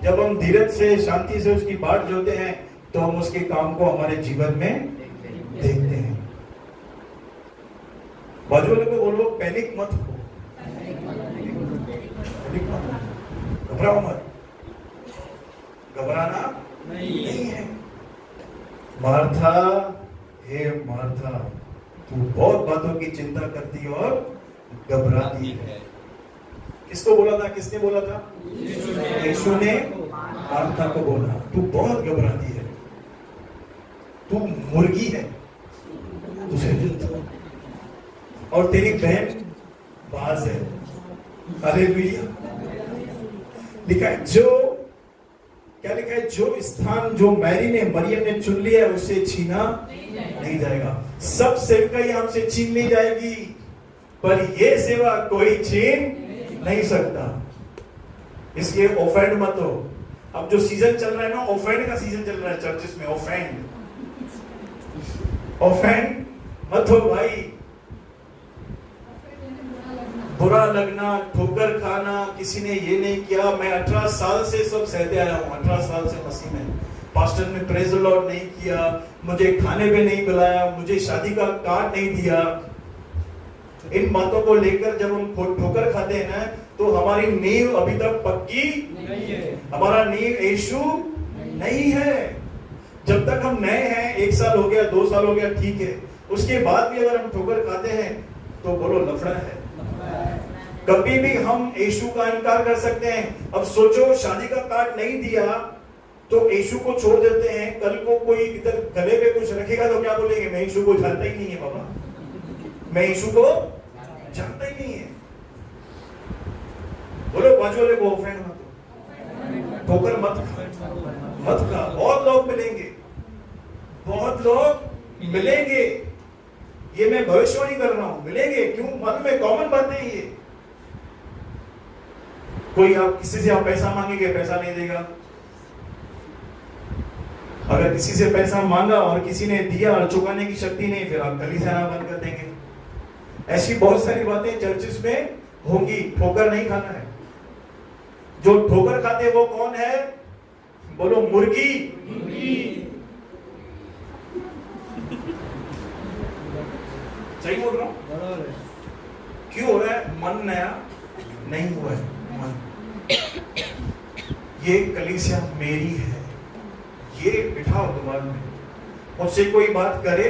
जब हम धीरज से शांति से उसकी बाट जोते हैं तो हम उसके काम को हमारे जीवन में देखते हैं। बाजू वाले को बोलो पैनिक मत हो, घबराओ मत। घबराना नहीं है। मार्था, हे मार्था, तू बहुत बातों की चिंता करती और घबराती है। किसको बोला था? किसने बोला था? यीशु ने मार्था को बोला, तू बहुत घबराती है, तू मुर्गी है, तुझे और तेरी बहन बाज है। हालेलुया। लिखा है जो, क्या लिखा है? जो स्थान जो मैरी ने, मरियम ने चुन लिया है उससे छीना नहीं जाएगा। सब सेवकाई हमसे छीन ली जाएगी पर ये सेवा कोई छीन नहीं सकता। इसलिए ऑफेंड मत हो। अब जो सीजन चल रहा है ना, ऑफेंड का सीजन चल रहा है चर्चेस में। ऑफेंड मत हो भाई। बुरा लगना, ठोकर खाना, किसी ने ये नहीं किया। मैं 18 साल से सब सहते आया हूँ, 18 साल से मसीह में। पास्टर ने प्रेज द लॉर्ड नहीं किया, मुझे खाने पे नहीं बुलाया, मुझे शादी का कार्ड नहीं दिया। इन बातों को लेकर जब हम ठोकर खाते हैं ना, तो हमारी नींव अभी तक पक्की नहीं है। हमारा नींव यीशु नहीं है। जब तक हम नए हैं, 1 साल हो गया, 2 साल हो गया, ठीक है। उसके बाद भी अगर हम ठोकर खाते हैं तो बोलो लफड़ा है। कभी भी हम यीशु का इनकार कर सकते हैं। अब सोचो, शादी का कार्ड नहीं दिया तो यीशु को छोड़ देते हैं। कल को कोई इधर गले पे कुछ रखेगा तो क्या बोलेंगे? मैं यीशु को जानता ही नहीं है बाबा, मैं यीशु को जानता ही नहीं है। बोलो बाजू वाले को ऑफेंड मत हो, ठोकर मत खा। बहुत लोग मिलेंगे, बहुत लोग मिलेंगे। ये मैं भविष्यवाणी कर रहा हूं, मिलेंगे। क्यों? मन में कॉमन बात है ये। कोई आप किसी से आप पैसा मांगेंगे, पैसा नहीं देगा। अगर किसी से पैसा मांगा और किसी ने दिया और चुकाने की शक्ति नहीं, फिर आप कलीसिया आना बंद कर देंगे। ऐसी बहुत सारी बातें चर्चिस में होंगी। ठोकर नहीं खाना है। जो ठोकर खाते हैं वो कौन है? बोलो मुर्गी। सही बोल रहा हूं? क्यों हो रहा है? मन नया नहीं हुआ है। मन, ये कलीसिया मेरी है, ये बिठाओ दिमाग में। मुझसे कोई बात करे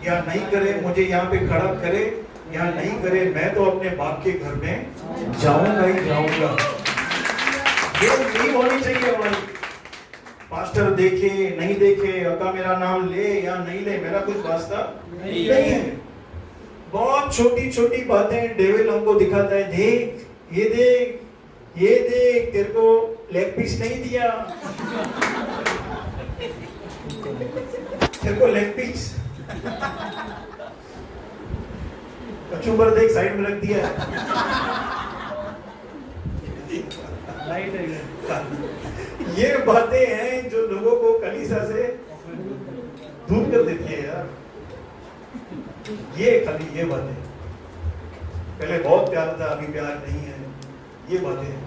या नहीं करे, मुझे यहाँ पे खड़ा करे या नहीं करे, मैं तो अपने बाप के घर में जाऊंगा ही जाऊंगा। ये नींव होनी चाहिए हमारी। पास्टर देखे नहीं देखे, अका मेरा नाम ले या नहीं ले, मेरा कुछ वास्ता नहीं है। बहुत छोटी छोटी बातें डेविल हमको दिखाता है। देख, ये देख, ये देख, तेरे को लेग पीस नहीं दिया, तेरे को लेग पीस, कचूबर देख साइड में रख दिया। ये बातें हैं जो लोगों को कलीसिया से दूर कर देती है यार। ये खाली ये बातें, पहले बहुत प्यार था, अभी प्यार नहीं है, ये बातें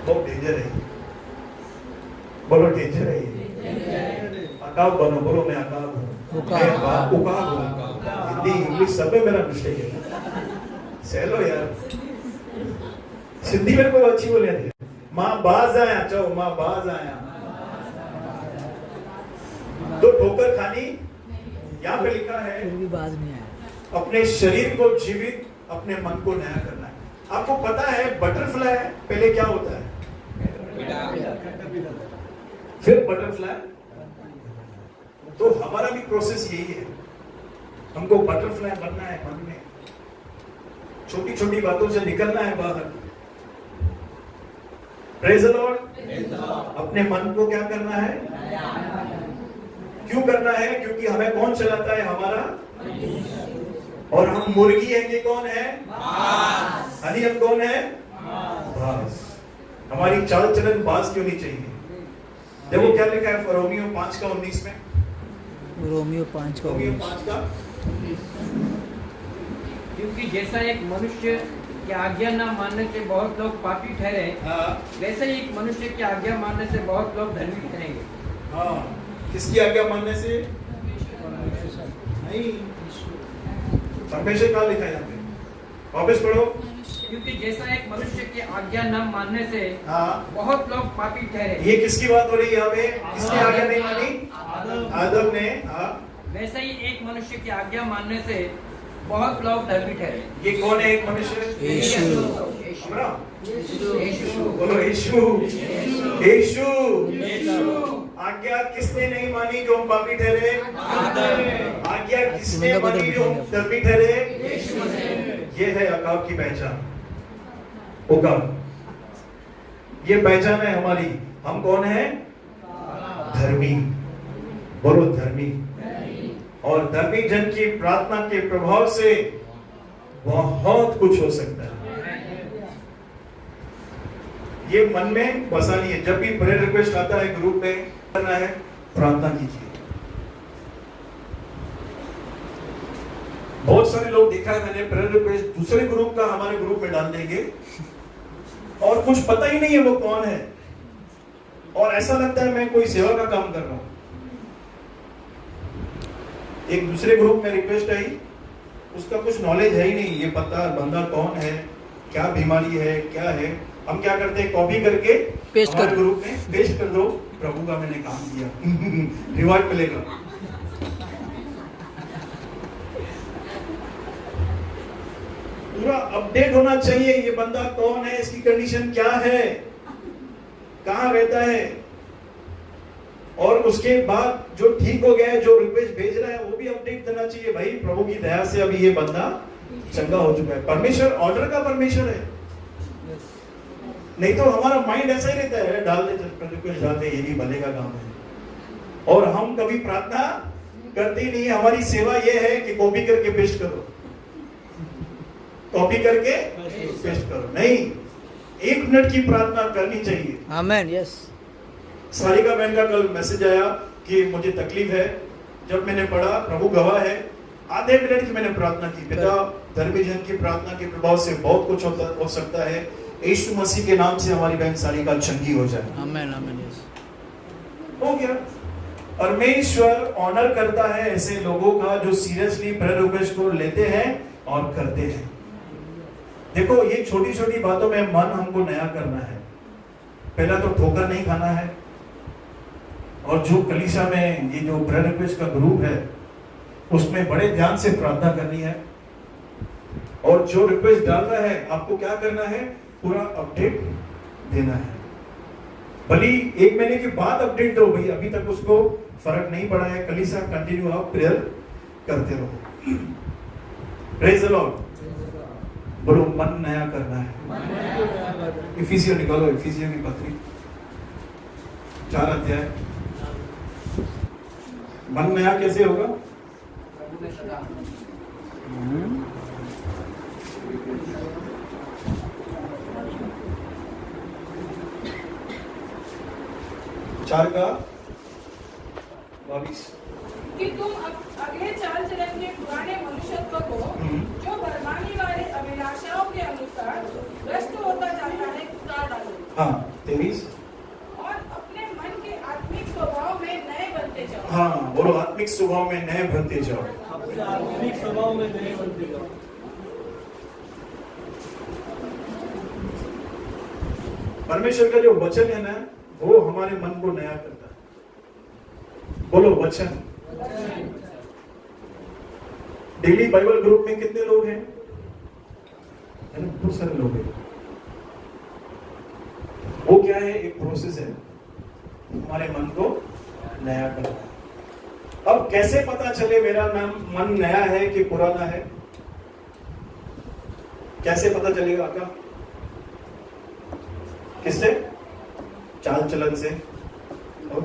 बहुत डेंजर है। बोलो डेंजर है। अकाब बनो, बोलो मैं अकाब हूँ, उकाब हूँ। हिंदी इंग्लिश सब में मेरा मिस्टेक है। सहलो यार, सिंधी मेरे को अच्छी बोले थे। माँ बाज आया, चलो माँ बाज आया। तो ठोकर खानी, यहाँ पे लिखा है फिर भी बाज नहीं आया। अपने शरीर को जीवित, अपने मन को नया करना है। आपको पता है बटरफ्लाई पहले क्या होता है? फिर बटरफ्लाई। तो हमारा भी प्रोसेस यही है, हमको बटरफ्लाई बनना है मन में, छोटी छोटी बातों से निकलना है बाहर। Praise the Lord. अपने मन को क्या करना है? क्यों करना है? क्योंकि हमें कौन चलाता है? हमारा। और हम मुर्गी हैं कि कौन है? हनी हम कौन है? बाज। हमारी चाल चलन बाज क्यों नहीं चाहिए? देखो क्या लिखा है रोमियो 5:19 में। रोमियो 5 का रोमियो 19। 5 का क्योंकि जैसा एक मनुष्य की आज्ञा न मानने से बहुत लोग पापी ठहरे, वैसे ही एक मनुष्य की आज्ञा मानने से बहुत लोग धर्मी ठहरेंगे। हाँ, किसकी आज्ञा मानने से? नहीं, परमेश्वर का लिखा है यहाँ पे, वापस पढ़ो। क्योंकि जैसा एक मनुष्य की आज्ञा न मानने से हाँ, बहुत लोग पापी ठहरे, ये किसकी बात हो रही है यहाँ पे? किसने आज्ञा नहीं मानी? आदम ने। हाँ, वैसे ही एक मनुष्य की आज्ञा मानने से बहुत लोग धर्मी ठहरे। ये कौन है एक मनुष्य? यीशु। हमारा? यीशु। बोलो यीशु। यीशु। आज्ञा किसने नहीं मानी जो हम पापी ठहरे? आज्ञा किसने मानी जो हम धर्मी ठहरे? ये है अकाब की पहचान। उकाब, ये पहचान है हमारी। हम कौन है? धर्मी। बोलो धर्मी। और धर्मी जन की प्रार्थना के प्रभाव से बहुत कुछ हो सकता है। ये मन में बसा नहीं है। जब भी प्रेयर रिक्वेस्ट आता है ग्रुप में, करना है प्रार्थना कीजिए। बहुत सारे लोग देखा है मैंने, प्रेयर रिक्वेस्ट दूसरे ग्रुप का हमारे ग्रुप में डाल देंगे और कुछ पता ही नहीं है वो कौन है, और ऐसा लगता है मैं कोई सेवा का काम कर रहा हूं। एक दूसरे ग्रुप में रिक्वेस्ट आई, उसका कुछ नॉलेज है ही नहीं, ये पता बंदा कौन है, क्या बीमारी है, क्या है। हम क्या करते हैं, कॉपी करके पेस्ट कर ग्रुप में पेस्ट कर दो, प्रभु का मैंने काम किया रिवार्ड मिलेगा। पूरा अपडेट होना चाहिए, ये बंदा कौन है, इसकी कंडीशन क्या है, कहां रहता है, और उसके बाद जो ठीक हो गया है, जो रिक्वेस्ट भेज रहा है वो भी अपडेट देना चाहिए। भाई प्रभु की दया से अभी ये बंदा चंगा हो चुका है। परमेश्वर ऑर्डर का परमेश्वर है, नहीं तो हमारा माइंड ऐसा ही रहता है, डाल दे रिक्वेस्ट डालते, ये भी भले का काम है, और हम कभी प्रार्थना करते ही नहीं। हमारी सेवा ये है कि कॉपी करके पेस्ट करो, कॉपी करके पेस्ट करो, नहीं, 1 मिनट की प्रार्थना करनी चाहिए। आमेन। यस। सारिका बहन का कल मैसेज आया कि मुझे तकलीफ है, जब मैंने पढ़ा, प्रभु गवाह है, आधे मिनट की मैंने प्रार्थना की। पिता, धर्मी जन की प्रार्थना के प्रभाव से बहुत कुछ हो सकता है। यीशु मसीह के नाम से हमारी बहन सारिका चंगी हो जाए। आमेन। आमेन। यस। हो गया। परमेश्वर ऑनर करता है ऐसे लोगों का जो सीरियसली प्रेयर रिक्वेस्ट को लेते हैं और करते हैं। देखो, ये छोटी छोटी बातों में मन हमको नया करना है। पहला तो ठोकर नहीं खाना है, और जो कलीसिया में ये जो प्रेयर रिक्वेस्ट का ग्रुप है उसमें बड़े ध्यान से प्रार्थना करनी है, और जो रिक्वेस्ट डाल रहा है आपको क्या करना है, पूरा अपडेट देना है। भली 1 महीने के बाद अपडेट दो, भाई अभी तक उसको फर्क नहीं पड़ा है, कलीसिया कंटिन्यू आप प्रेयर करते रहो। Praise the Lord. बोलो मन नया करना है। इफिसियों निकालो, इफिसियों की पत्री 4 अध्याय। मन नया कैसे होगा? प्रभु ने सदा 4 का 22। कि तुम अगले चाल चलन के पुराने मनुष्यत्व को जो बरमानी वाले अभिलाषाओं के अनुसार भ्रष्ट होता जाता है उतार डालो। हाँ 23। और अपने मन के आत्मिक स्वभाव में नए बनते जाओ। हाँ बोलो, आत्मिक स्वभाव में नए बनते जाओ। आत्मिक स्वभाव में नए बनते जाओ। परमेश्वर का जो वचन है ना, वो हमारे मन को नया करता है। बोलो वचन। डेली बाइबल ग्रुप में कितने लोग हैं? है ना, बहुत सारे लोग हैं। वो क्या है, एक प्रोसेस है हमारे मन को नया करना। अब कैसे पता चले मेरा मन नया है कि पुराना है? कैसे पता चलेगा का? किससे? चाल चलन से और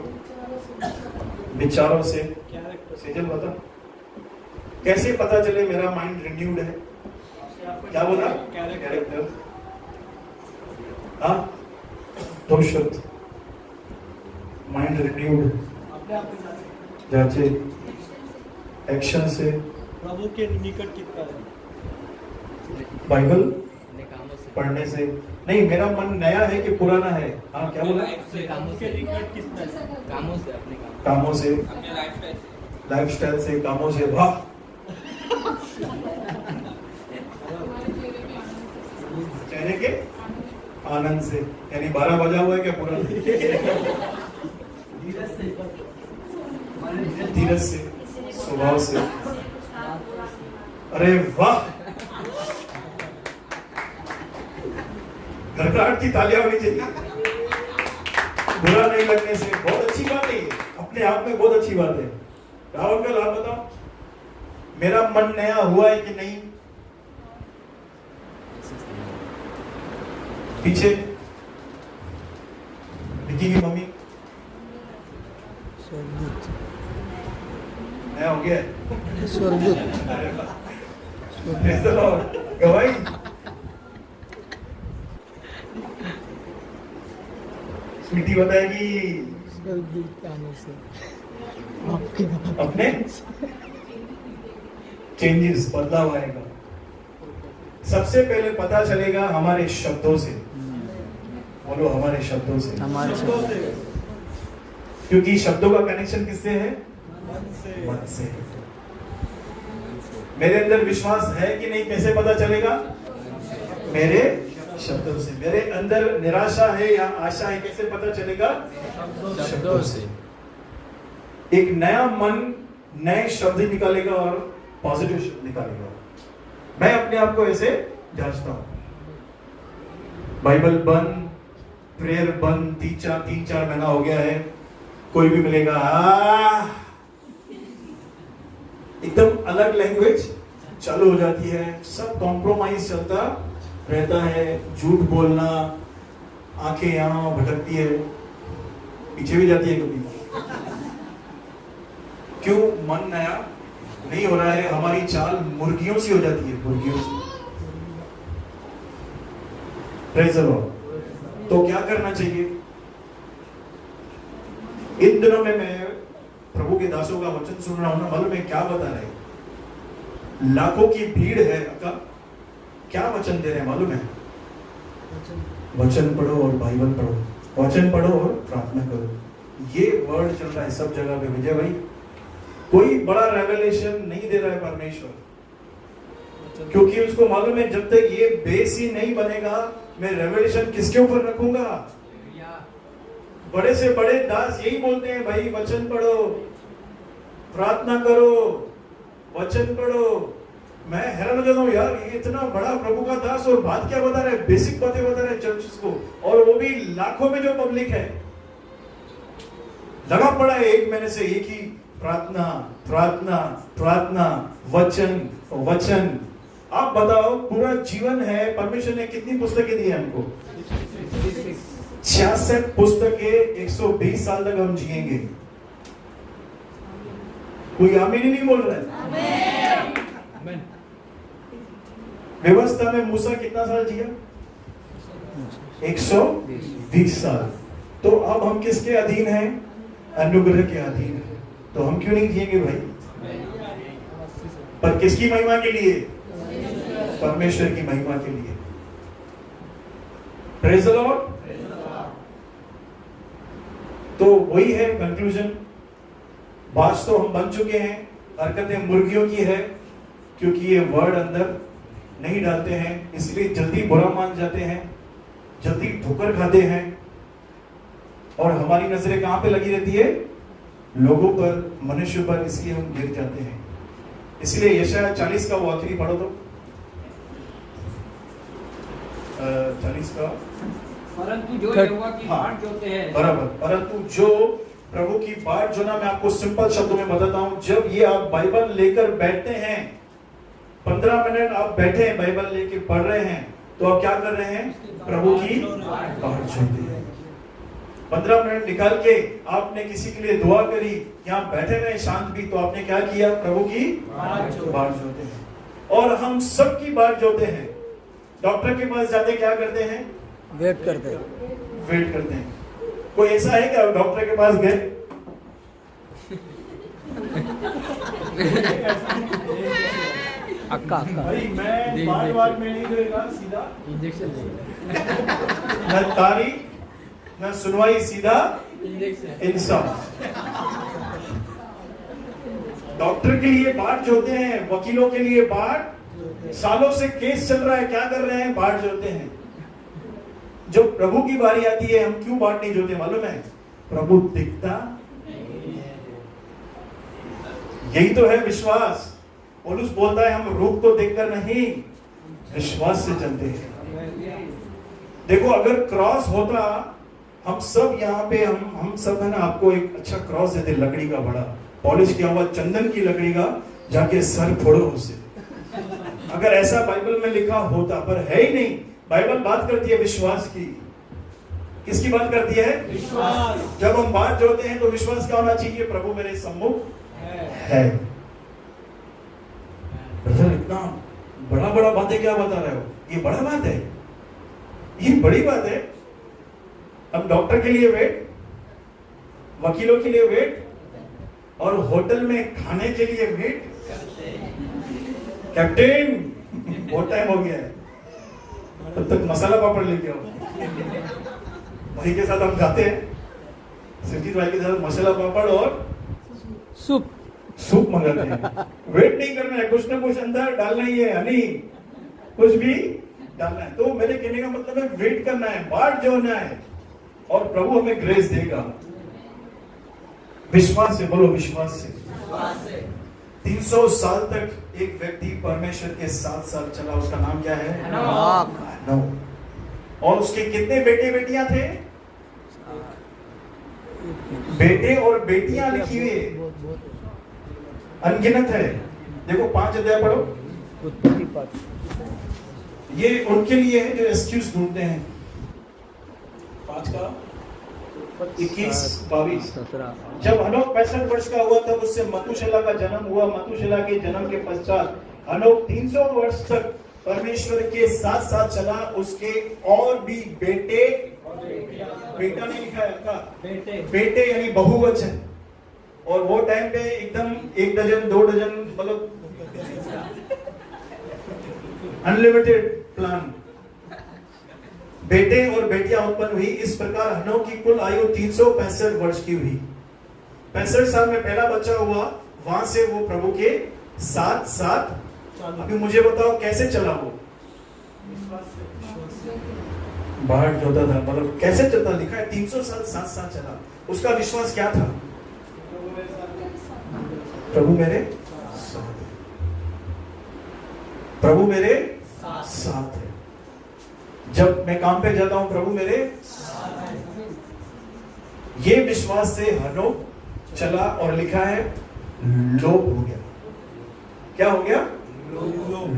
विचारों से। सेजल बता, कैसे पता चले मेरा माइंड रिन्यूड है? क्या बोला? कैरेक्टर। हाँ, दो शब्द, माइंड रिन्यूड जाचे, एक्शन से। प्रभु के निकट कितना है? बाइबल पढ़ने से नहीं। मेरा मन नया है कि पुराना है? हाँ, क्या बोला? प्रभु के निकट कितना है? कामों से, अपने कामों से, लाइफस्टाइल से, कामों से। वाह, चेहरे के आनंद से, यानी 12 बजा हुआ है क्या पूरा? धीरज से, स्वभाव से। अरे वाह, घरघराहट की तालियां होनी चाहिए। बुरा नहीं लगने से बहुत अच्छी बात है, अपने आप में बहुत अच्छी बात है। राहुल का लाभ बताओ, मेरा मन नया हुआ है कि नहीं? पीछे विकी की मम्मी, स्वर्गदूत, नया हो गया है? स्वर्गदूत, अरे वाह, Praise the Lord। गवाही स्वीटी बताएगी स्वर्गदूत के आने से अपने चेंजेस, बदलाव आएगा। सबसे पहले पता चलेगा हमारे शब्दों से। बोलो, हमारे शब्दों से। हमारे से क्योंकि शब्दों का कनेक्शन किससे है? मन से। मेरे अंदर विश्वास है कि नहीं, कैसे पता चलेगा? मेरे शब्दों से। मेरे अंदर निराशा है या आशा है, कैसे पता चलेगा? शब्दों से। एक नया मन नए शब्द निकालेगा और पॉजिटिव शब्द निकालेगा। मैं अपने आप को ऐसे जांचता हूं। बाइबल बंद, प्रेयर बंद, तीन चार महीना हो गया है, कोई भी मिलेगा एकदम अलग लैंग्वेज चालू हो जाती है। सब कॉम्प्रोमाइज चलता रहता है, झूठ बोलना, आंखें यहां भटकती है, पीछे भी जाती है कभी। क्यों? मन नया नहीं हो रहा है। हमारी चाल मुर्गियों सी हो जाती है, मुर्गियों सी। Praise the Lord. तो क्या करना चाहिए? इन दिनों में मैं प्रभु के दासों का वचन सुन रहा हूं ना, मालूम है क्या बता रहे? लाखों की भीड़ है का, क्या वचन दे रहे हैं मालूम है? वचन पढ़ो और बाइबल पढ़ो, वचन पढ़ो और प्रार्थना करो। ये वर्ड चल रहा है सब जगह पे विजय भाई। कोई बड़ा रेवलेशन नहीं दे रहा है परमेश्वर, क्योंकि उसको मालूम है जब तक ये बेस ही नहीं बनेगा, मैं रेवलेशन किसके ऊपर रखूंगा? बड़े से बड़े दास यही बोलते हैं, भाई वचन पढ़ो, प्रार्थना करो, वचन पढ़ो। मैं हैरान हो जाता हूँ यार, ये इतना बड़ा प्रभु का दास और बात क्या बता रहे हैं? बेसिक बातें बता रहे हैं चर्चेस को, और वो भी लाखों में जो पब्लिक है लगा पड़ा है एक महीने से एक ही प्रार्थना प्रार्थना प्रार्थना, वचन वचन। आप बताओ, पूरा जीवन है, परमेश्वर ने कितनी पुस्तकें दी है हमको? 66 पुस्तकें, 120 साल तक हम जिएंगे। कोई आमीन ही नहीं बोल रहा है। व्यवस्था में मूसा कितना साल जिया? 120 साल। तो अब हम किसके अधीन हैं? अनुग्रह के अधीन है। तो हम क्यों नहीं जिएंगे भाई? पर किसकी महिमा के लिए? परमेश्वर की महिमा के लिए। Praise the Lord. तो वही है कंक्लूजन। बात तो हम बन चुके हैं, हरकतें मुर्गियों की है, क्योंकि ये वर्ड अंदर नहीं डालते हैं, इसलिए जल्दी बुरा मान जाते हैं, जल्दी ठोकर खाते हैं, और हमारी नजरें कहां पे लगी रहती है? लोगों पर, मनुष्य पर, इसलिए हम गिर जाते हैं। इसलिए यशायाह 40 का वो आखिरी पढ़ो तो। 40 का परंतु जो थर्ड- यहोवा की हाँ। बाट जोते हैं बराबर। परंतु जो प्रभु की बाट जो ना, मैं आपको सिंपल शब्दों में बताता हूं, जब ये आप बाइबल लेकर बैठते हैं, 15 मिनट आप बैठे हैं बाइबल लेके पढ़ रहे हैं, तो आप क्या कर रहे हैं? प्रभु की बाट जोते हैं। 15 मिनट निकाल के आपने किसी के लिए दुआ करी, यहाँ बैठे रहे शांत भी, तो आपने क्या किया? प्रभु की बाट जोते हैं। और हम सब की बाट जोते हैं। डॉक्टर के पास जाते क्या करते हैं? वेट करते हैं। वेट करते हैं। कोई ऐसा है क्या डॉक्टर के पास गए? अक्का अक्का भाई मैं बार में नहीं देगा, सीधा इंजेक्शन देंगे। न तारी न सुनवाई, सीधा इंजेक्शन इंसाफ। डॉक्टर के लिए बाट जोते हैं, वकीलों के लिए बाट, सालों से केस चल रहा है, क्या कर रहे हैं? बाट जोते हैं। जब प्रभु की बारी आती है, हम क्यों बाट नहीं जोते मालूम है? प्रभु दिखता। यही तो है विश्वास। पौलुस बोलता है हम रूप को देखकर नहीं, विश्वास से चलते हैं। देखो अगर क्रॉस होता, हम सब यहाँ पे हम सब है ना, आपको एक अच्छा क्रॉस देते, लकड़ी का बड़ा पॉलिश किया हुआ चंदन की लकड़ी का, जाके सर फोड़ो उससे। अगर ऐसा बाइबल में लिखा होता, पर है ही नहीं। बाइबल बात करती है विश्वास की। किसकी बात करती है? विश्वास। जब हम बात जोड़ते हैं तो विश्वास क्या होना चाहिए? प्रभु मेरे सम्मुख है। ब्रदर इतना बड़ा बड़ा बातें क्या बता रहे हो? ये बड़ा बात है, ये बड़ी बात है। हम डॉक्टर के लिए वेट, वकीलों के लिए वेट, और होटल में खाने के लिए वेट। कैप्टन बहुत टाइम हो गया है, तब तक मसाला पापड़ लेके आओ। भाई के साथ हम जाते हैं, सुरजीत भाई के साथ मसाला पापड़ और सूप मंगाते हैं। वेट नहीं करना है, कुछ ना कुछ अंदर डालना ही है, हनी कुछ भी डालना है। तो मेरे कहने का मतलब है वेट करना है, बाट जोड़ना है, और प्रभु हमें ग्रेस देगा। विश्वास से बोलो, विश्वास से। 300 साल तक एक व्यक्ति परमेश्वर के साथ चला, उसका नाम क्या है? हनोक। और उसके कितने बेटे बेटियां थे? बेटे और बेटियां लिखी हुई है, अनगिनत है। देखो 5 अध्याय पढ़ो। ये उनके लिए है जो एक्सक्यूज ढूंढते हैं। 5 का 21, 22। जब हनोक 65 वर्ष का हुआ तब उससे मतुशेला का जन्म हुआ। मतुशेला के जन्म के पश्चात हनोक 300 वर्ष तक परमेश्वर के साथ साथ चला। उसके और भी बेटे, बेटा नहीं लिखा है आपका, बेटे यानी बहुवचन। और वो टाइम पे एकदम 1 डजन 2 डजन, मतलब अनलिमिटेड प्लान, बेटे और बेटियां उत्पन्न हुई। इस प्रकार हनोक की कुल आयु 365 वर्ष की हुई। 65 साल में पहला बच्चा हुआ, वहां से वो प्रभु के साथ साथ। अभी मुझे बताओ कैसे चला वो? बाहर जोता था, मतलब कैसे चलता? लिखा है 300 साल साथ साथ चला। उसका विश्वास क्या था? प्रभु मेरे साथ है, प्रभु मेरे साथ है। जब मैं काम पे जाता हूं, प्रभु मेरे ये विश्वास से हनोक चला, और लिखा है लोप हो गया। क्या हो गया?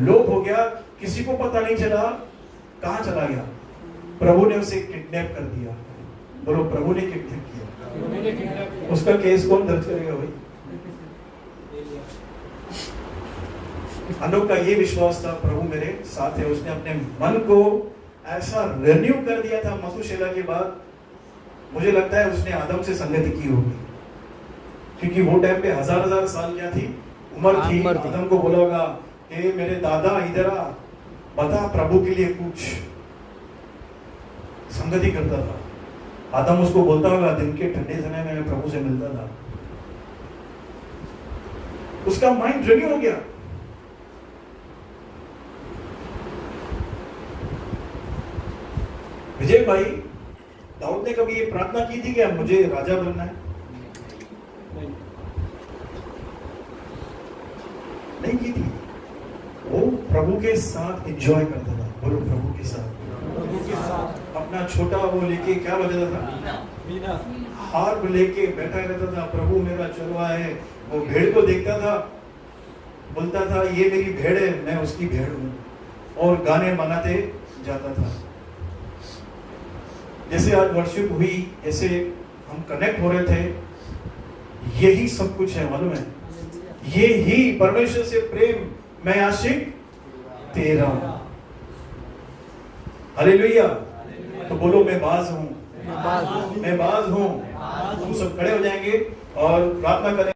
लोप हो गया। किसी को पता नहीं चला कहां चला गया। प्रभु ने उसे किडनैप कर दिया। बोलो, प्रभु ने किडनैप किया। उसका केस कौन दर्ज करेगा भाई? हनोक का ये विश्वास था, प्रभु मेरे साथ है। उसने अपने मन को ऐसा रिन्यू कर दिया था मतुशेला के बाद। मुझे लगता है उसने आदम से संगति की होगी, क्योंकि वो टाइम पे हजार साल क्या थी? उम्र थी। आदम को बोला होगा, ए मेरे दादा इधर आ, बता प्रभु के लिए कुछ। संगति करता था। आदम उसको बोलता होगा, दिन के ठंडे समय में मैं प्रभु से मिलता था। उसका माइंड रिन्यू हो गया। विजय भाई, दाऊद ने कभी ये प्रार्थना की थी कि मुझे राजा बनना है? नहीं की थी। वो प्रभु के साथ एंजॉय करता था। बोलो, प्रभु के साथ। अपना छोटा वो लेके क्या बजाता था, वीणा। हार्प लेके बैठा रहता था, प्रभु मेरा चलवा है। वो भेड़ को देखता था, बोलता था ये मेरी भेड़ है, मैं उसकी भेड़ हूं, और गाने मनाते जाता था। जैसे आज वर्शिप हुई, जैसे हम कनेक्ट हो रहे थे, यही सब कुछ है, मालूम है? ये ही परमेश्वर से प्रेम, मैं आशिक तेरा हूं। हालेलुया। तो बोलो मैं बाज हूं, मैं बाज हूं। हम सब खड़े हो जाएंगे और प्रार्थना करेंगे।